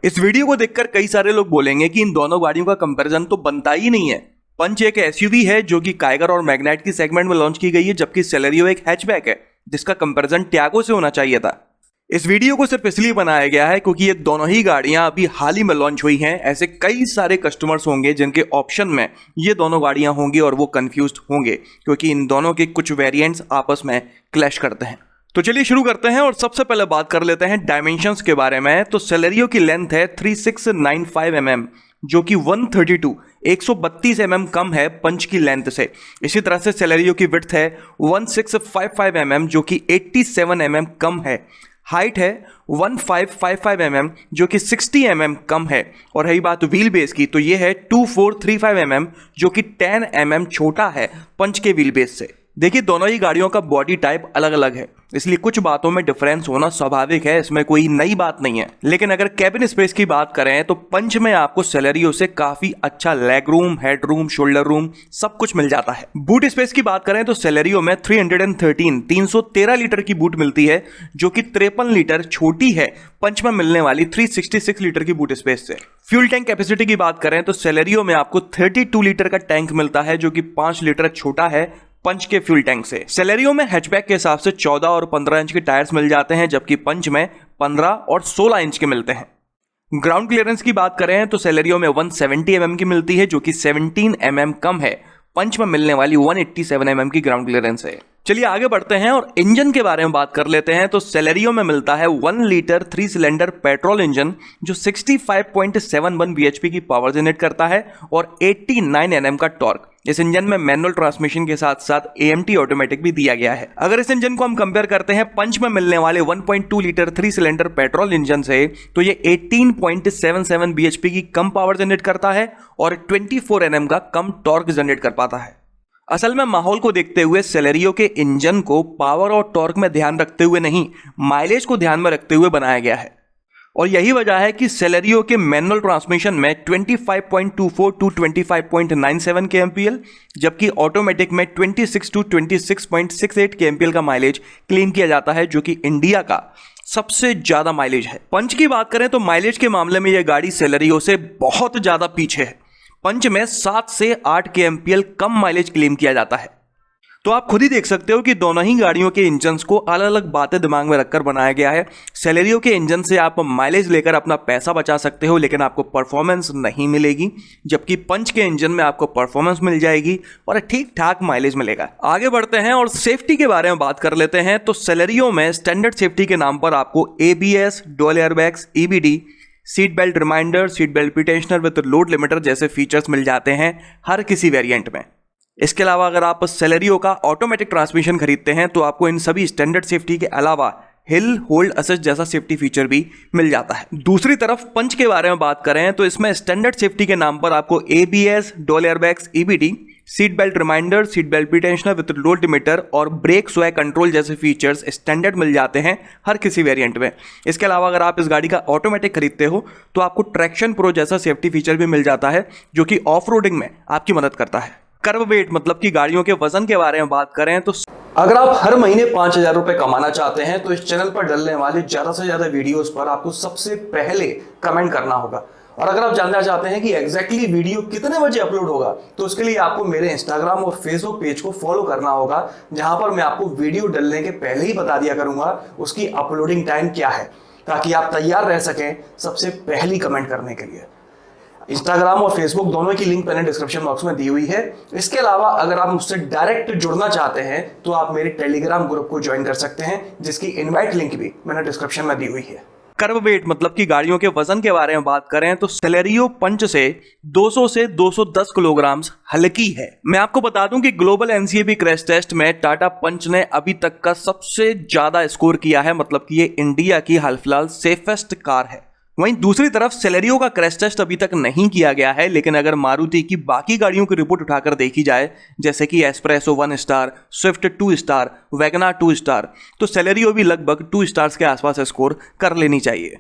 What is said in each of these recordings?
इस वीडियो को देखकर कई सारे लोग बोलेंगे कि इन दोनों गाड़ियों का कंपैरिजन तो बनता ही नहीं है। पंच एक एसयूवी है जो कि काइगर और मैग्नाइट की सेगमेंट में लॉन्च की गई है, जबकि सेलेरियो एक हैचबैक है जिसका कंपैरिजन टियागो से होना चाहिए था। इस वीडियो को सिर्फ इसलिए बनाया गया है क्योंकि ये दोनों ही गाड़ियां अभी हाल ही में लॉन्च हुई हैं। ऐसे कई सारे कस्टमर्स होंगे जिनके ऑप्शन में ये दोनों गाड़ियां होंगी और वो कंफ्यूज्ड होंगे क्योंकि इन दोनों के कुछ वेरिएंट्स आपस में क्लैश करते हैं। तो चलिए शुरू करते हैं और सबसे पहले बात कर लेते हैं डायमेंशंस के बारे में। तो सेलेरियो की लेंथ है 3695 mm जो कि 132 mm कम है पंच की लेंथ से। इसी तरह से सेलेरियो की विड्थ है 1655 mm जो कि 87 mm कम है। हाइट है 1555 mm जो कि 60 mm कम है। और रही बात व्हील बेस की तो ये है 2435 mm जो कि 10 mm छोटा है पंच के व्हील बेस से। देखिए दोनों ही गाड़ियों का बॉडी टाइप अलग अलग है, इसलिए कुछ बातों में डिफरेंस होना स्वाभाविक है, इसमें कोई नई बात नहीं है। लेकिन अगर कैबिन स्पेस की बात करें तो पंच में आपको सेलेरियो से काफी अच्छा leg room, head room, shoulder room सब कुछ मिल जाता है। बूट स्पेस की बात करें तो सेलेरियो में 313 लीटर की बूट मिलती है जो कि 53 लीटर छोटी है पंच में मिलने वाली 366 लीटर की बूट स्पेस से। फ्यूल टैंक कैपेसिटी की बात करें तो सेलेरियो में आपको 32 लीटर का टैंक मिलता है जो कि 5 लीटर छोटा है पंच के फ्यूल टैंक से। सेलेरियो में हैचबैक के हिसाब से 14 और 15 इंच के टायर्स मिल जाते हैं, जबकि पंच में 15 और 16 इंच के मिलते हैं। ग्राउंड क्लियरेंस की बात करें तो सेलेरियो में 170 mm की मिलती है जो कि 17 mm कम है पंच में मिलने वाली 187 mm की ग्राउंड क्लियरेंस है। चलिए आगे बढ़ते हैं और इंजन के बारे में बात कर लेते हैं। तो सेलेरियो में मिलता है 1 लीटर 3 सिलेंडर पेट्रोल इंजन जो 65.71 bhp की पावर जनरेट करता है और 89 Nm का टॉर्क। इस इंजन में मैनुअल ट्रांसमिशन के साथ साथ AMT ऑटोमेटिक भी दिया गया है। अगर इस इंजन को हम कंपेयर करते हैं पंच में मिलने वाले 1.2 लीटर 3 सिलेंडर पेट्रोल इंजन से तो ये 18.77 bhp की कम पावर जनरेट करता है और 24 Nm का कम टॉर्क जनरेट कर पाता है। असल में माहौल को देखते हुए सेलेरियो के इंजन को पावर और टॉर्क में ध्यान रखते हुए नहीं, माइलेज को ध्यान में रखते हुए बनाया गया है। और यही वजह है कि सेलेरियो के मैनुअल ट्रांसमिशन में 25.24 टू 25.97 kmpl जबकि ऑटोमेटिक में 26 टू 26.68 kmpl का माइलेज क्लेम किया जाता है जो कि इंडिया का सबसे ज्यादा माइलेज है। पंच की बात करें तो माइलेज के मामले में यह गाड़ी सेलेरियो से बहुत ज्यादा पीछे है। पंच में 7 से 8 kmpl कम माइलेज क्लेम किया जाता है। तो आप खुद ही देख सकते हो कि दोनों ही गाड़ियों के इंजन्स को अलग अलग बातें दिमाग में रखकर बनाया गया है। सेलेरियो के इंजन से आप माइलेज लेकर अपना पैसा बचा सकते हो लेकिन आपको परफॉर्मेंस नहीं मिलेगी, जबकि पंच के इंजन में आपको परफॉर्मेंस मिल जाएगी और ठीक ठाक माइलेज मिलेगा। आगे बढ़ते हैं और सेफ्टी के बारे में बात कर लेते हैं। तो सेलेरियो में स्टैंडर्ड सेफ्टी के नाम पर आपको ABS, dual airbags, EBD, seat belt reminder, seat belt pretensioner with load limiter जैसे फीचर्स मिल जाते हैं हर किसी वेरिएंट में। इसके अलावा अगर आप सेलेरियो का ऑटोमेटिक ट्रांसमिशन खरीदते हैं तो आपको इन सभी स्टैंडर्ड सेफ्टी के अलावा हिल होल्ड असिस्ट जैसा सेफ्टी फीचर भी मिल जाता है। दूसरी तरफ पंच के बारे में बात करें तो इसमें स्टैंडर्ड सेफ्टी के नाम पर आपको ABS, dual airbags, EBD, seat belt reminder, seat belt pretensioner with load limiter और ब्रेक स्वै कंट्रोल जैसे फीचर्स स्टैंडर्ड मिल जाते हैं हर किसी वेरिएंट में। इसके अलावा अगर आप इस गाड़ी का ऑटोमेटिक खरीदते हो तो आपको ट्रैक्शन प्रो जैसा सेफ्टी फीचर भी मिल जाता है जो कि ऑफ रोडिंग में आपकी मदद करता है। कर्व वेट मतलब कि गाड़ियों के वजन के बारे में बात करें तो अगर आप हर महीने 5,000 रुपए कमाना चाहते हैं तो इस चैनल पर डलने वाले ज्यादा से ज्यादा वीडियोस पर आपको सबसे पहले कमेंट करना होगा। और अगर आप जानना चाहते हैं कि एग्जैक्टली वीडियो कितने बजे अपलोड होगा तो उसके लिए आपको मेरे इंस्टाग्राम और फेसबुक पेज को फॉलो करना होगा, जहां पर मैं आपको वीडियो डलने के पहले ही बता दिया करूंगा उसकी अपलोडिंग टाइम क्या है, ताकि आप तैयार रह सकें सबसे पहली कमेंट करने के लिए। इंस्टाग्राम और फेसबुक दोनों की लिंक मैंने डिस्क्रिप्शन बॉक्स में दी हुई है। इसके अलावा अगर आप मुझसे डायरेक्ट जुड़ना चाहते हैं तो आप मेरे टेलीग्राम ग्रुप को ज्वाइन कर सकते हैं, जिसकी इनवाइट लिंक भी मैंने डिस्क्रिप्शन में दी हुई है। कर्व वेट मतलब कि गाड़ियों के वजन के बारे में बात करें तो सेलेरियो पंच से 200 से 210 किलोग्राम हल्की है। मैं आपको बता दूं कि ग्लोबल NCAP क्रैश टेस्ट में टाटा पंच ने अभी तक का सबसे ज्यादा स्कोर किया है, मतलब कि ये इंडिया की हाल फिलहाल सेफेस्ट कार है। वहीं दूसरी तरफ सेलेरियो का क्रैश टेस्ट अभी तक नहीं किया गया है, लेकिन अगर मारुति की बाकी गाड़ियों की रिपोर्ट उठाकर देखी जाए जैसे कि S-Presso 1 star, Swift 2 star, WagonR 2 star, तो सेलेरियो भी लगभग 2 स्टार्स के आसपास स्कोर कर लेनी चाहिए।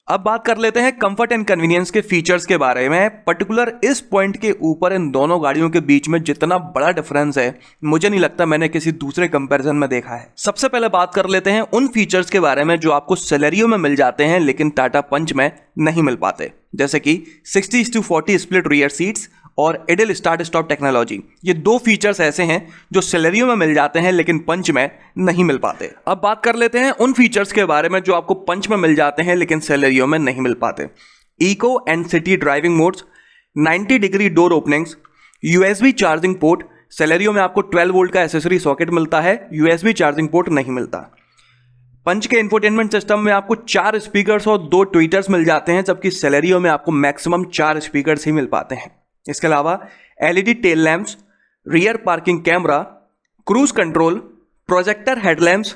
अब बात कर लेते हैं कंफर्ट एंड कन्वीनियंस के फीचर्स के बारे में। पर्टिकुलर इस पॉइंट के ऊपर इन दोनों गाड़ियों के बीच में जितना बड़ा डिफरेंस है, मुझे नहीं लगता मैंने किसी दूसरे कंपैरिजन में देखा है। सबसे पहले बात कर लेते हैं उन फीचर्स के बारे में जो आपको सेलेरियो में मिल जाते हैं लेकिन टाटा पंच में नहीं मिल पाते, जैसे कि 60:40 स्प्लिट रियर सीट्स और एडल स्टार्ट स्टॉप टेक्नोलॉजी। ये दो फीचर्स ऐसे हैं जो सेलेरियो में मिल जाते हैं लेकिन पंच में नहीं मिल पाते। अब बात कर लेते हैं उन फीचर्स के बारे में जो आपको पंच में मिल जाते हैं लेकिन सेलेरियो में नहीं मिल पाते। Eco and city driving modes, 90 degree door openings, USB charging port. Celerio में आपको 12 वोल्ट का एसेसरी सॉकेट मिलता है, USB चार्जिंग पोर्ट नहीं मिलता। पंच के इंफोटेनमेंट सिस्टम में आपको 4 स्पीकर्स और 2 ट्वीटर्स मिल जाते हैं, जबकि सेलेरियो में आपको मैक्सिमम 4 स्पीकर्स ही मिल पाते हैं। इसके अलावा LED tail lamps, rear parking camera, cruise control, projector headlamps.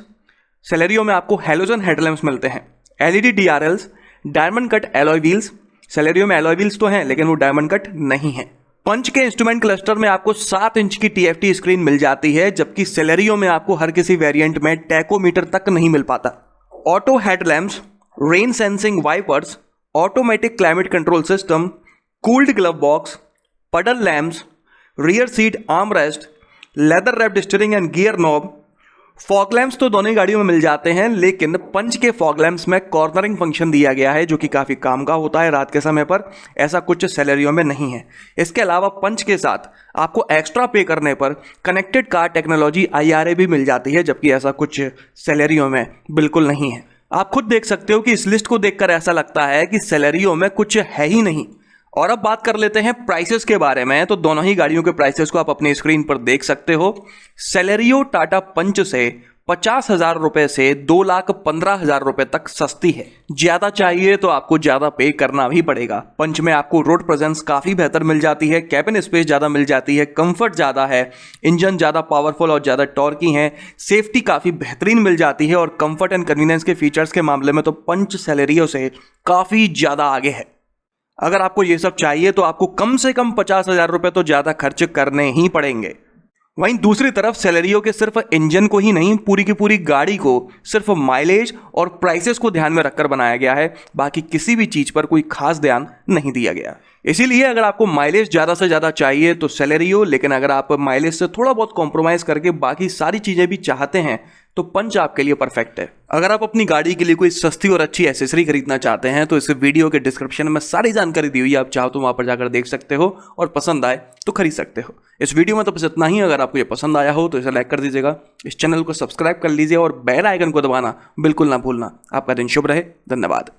Celerio में आपको हैलोजन हेडलैम्प्स मिलते हैं। LED DRLs, diamond cut alloy wheels. Celerio में एलॉय व्हील्स तो हैं लेकिन वो डायमंड कट नहीं है। पंच के इंस्ट्रूमेंट क्लस्टर में आपको 7 इंच की TFT स्क्रीन मिल जाती है, जबकि सेलेरियो में आपको हर किसी वेरिएंट में टैकोमीटर तक नहीं मिल पाता। Auto headlamps, rain sensing wipers, automatic climate control system, cooled glove box, puddle lamps, rear seat armrest, leather wrapped steering and gear knob. Fog lamps तो दोनों ही गाड़ियों में मिल जाते हैं, लेकिन पंच के फॉग लैम्प्स में कॉर्नरिंग फंक्शन दिया गया है जो कि काफ़ी काम का होता है रात के समय पर। ऐसा कुछ सेलेरियो में नहीं है। इसके अलावा पंच के साथ आपको एक्स्ट्रा पे करने पर कनेक्टेड कार टेक्नोलॉजी IRA भी मिल जाती है, जबकि ऐसा कुछ सेलेरियो में बिल्कुल नहीं है। आप खुद देख सकते हो कि इस लिस्ट को देखकर ऐसा लगता है कि सेलेरियो में कुछ है ही नहीं। और अब बात कर लेते हैं प्राइसेस के बारे में। तो दोनों ही गाड़ियों के प्राइसेस को आप अपनी स्क्रीन पर देख सकते हो। सेलेरियो टाटा पंच से 50,000 रुपए से 2,15,000 रुपए तक सस्ती है। ज्यादा चाहिए तो आपको ज्यादा पे करना भी पड़ेगा। पंच में आपको रोड प्रेजेंस काफी बेहतर मिल जाती है, कैबिन स्पेस ज्यादा मिल जाती है, कंफर्ट ज्यादा है, इंजन ज्यादा पावरफुल और ज्यादा टॉर्की है, सेफ्टी काफी बेहतरीन मिल जाती है और कंफर्ट एंड कन्वीनियंस के फीचर्स के मामले में तो पंच सेलेरियो से काफी ज्यादा आगे है। अगर आपको ये सब चाहिए तो आपको कम से कम 50,000 रुपए तो ज्यादा खर्च करने ही पड़ेंगे। वहीं दूसरी तरफ सेलेरियो के सिर्फ इंजन को ही नहीं, पूरी की पूरी गाड़ी को सिर्फ माइलेज और प्राइसेस को ध्यान में रखकर बनाया गया है। बाकी किसी भी चीज पर कोई खास ध्यान नहीं दिया गया। इसीलिए अगर आपको माइलेज ज्यादा से ज्यादा चाहिए तो सेलेरियो, लेकिन अगर आप माइलेज से थोड़ा बहुत कॉम्प्रोमाइज करके बाकी सारी चीजें भी चाहते हैं तो पंच आपके लिए परफेक्ट है। अगर आप अपनी गाड़ी के लिए कोई सस्ती और अच्छी एसेसरी खरीदना चाहते हैं तो इस वीडियो के डिस्क्रिप्शन में सारी जानकारी दी हुई है, आप चाहो तो वहां पर जाकर देख सकते हो और पसंद आए तो खरीद सकते हो। इस वीडियो में तो बस इतना ही। अगर आपको ये पसंद आया हो तो इसे लाइक कर दीजिएगा, इस चैनल को सब्सक्राइब कर लीजिए और बेल आइकन को दबाना बिल्कुल ना भूलना। आपका दिन शुभ रहे। धन्यवाद।